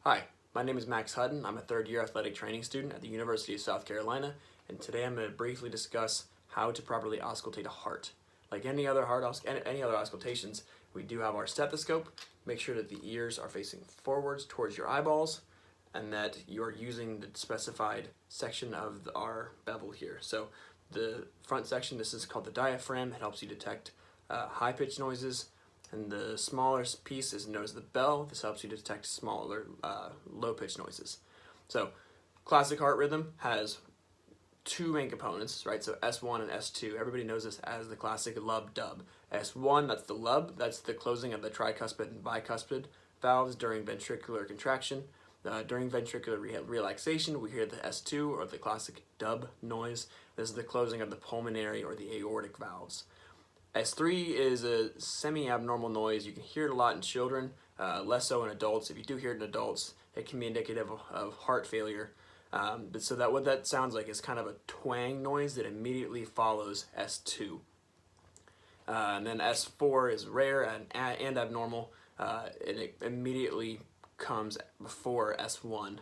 Hi, my name is Max Hutton. I'm a third-year athletic training student at the University of South Carolina, and today I'm going to briefly discuss how to properly auscultate a heart. Like any other auscultations, we do have our stethoscope. Make sure that the ears are facing forwards towards your eyeballs, and that you're using the specified section of our bevel here. So the front section, this is called the diaphragm. It helps you detect high-pitched noises. And the smaller piece is known as the bell. This helps you detect smaller, low-pitched noises. So, classic heart rhythm has two main components, right? So S1 and S2. Everybody knows this as the classic lub-dub. S1, that's the lub. That's the closing of the tricuspid and bicuspid valves during ventricular contraction. During ventricular relaxation, we hear the S2, or the classic dub noise. This is the closing of the pulmonary or the aortic valves. S3 is a semi-abnormal noise. You can hear it a lot in children, less so in adults. If you do hear it in adults, it can be indicative of heart failure. But so that what that sounds like is kind of a twang noise that immediately follows S2. And then S4 is rare and abnormal, and it immediately comes before S1.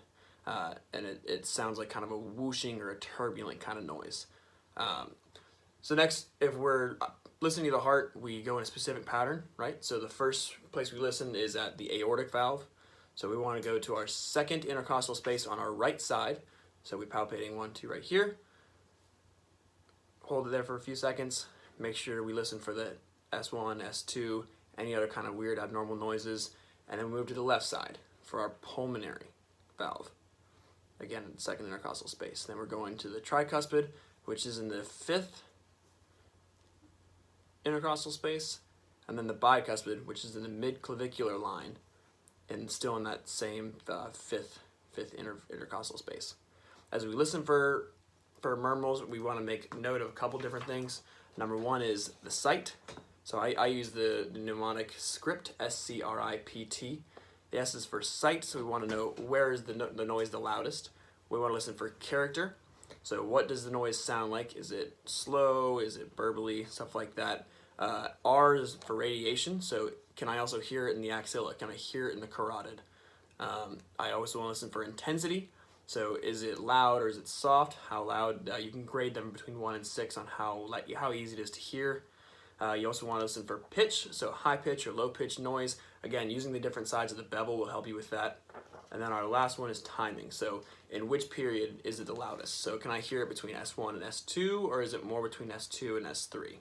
And it sounds like kind of a whooshing or a turbulent kind of noise. So next, if we're listening to the heart, we go in a specific pattern, right? So the first place we listen is at the aortic valve. So we want to go to our second intercostal space on our right side. So we're palpating 1, 2 right here. Hold it there for a few seconds. Make sure we listen for the S1, S2, any other kind of weird abnormal noises. And then we move to the left side for our pulmonary valve. Again, second intercostal space. Then we're going to the tricuspid, which is in the fifth intercostal space, and then the bicuspid, which is in the mid-clavicular line, and still in that same fifth intercostal space. As we listen for murmurs, we want to make note of a couple different things. Number one is the site. So I use the mnemonic script, S-C-R-I-P-T. The S is for sight, so we want to know where is the noise the loudest. We want to listen for character. So what does the noise sound like? Is it slow? Is it burbly? Stuff like that. R is for radiation. So can I also hear it in the axilla? Can I hear it in the carotid? I also want to listen for intensity. So is it loud or is it soft? How loud? You can grade them between 1 and 6 on how easy it is to hear. You also want to listen for pitch. So high pitch or low pitch noise. Again, using the different sides of the bevel will help you with that. And then our last one is timing. So in which period is it the loudest? So can I hear it between S1 and S2, or is it more between S2 and S3?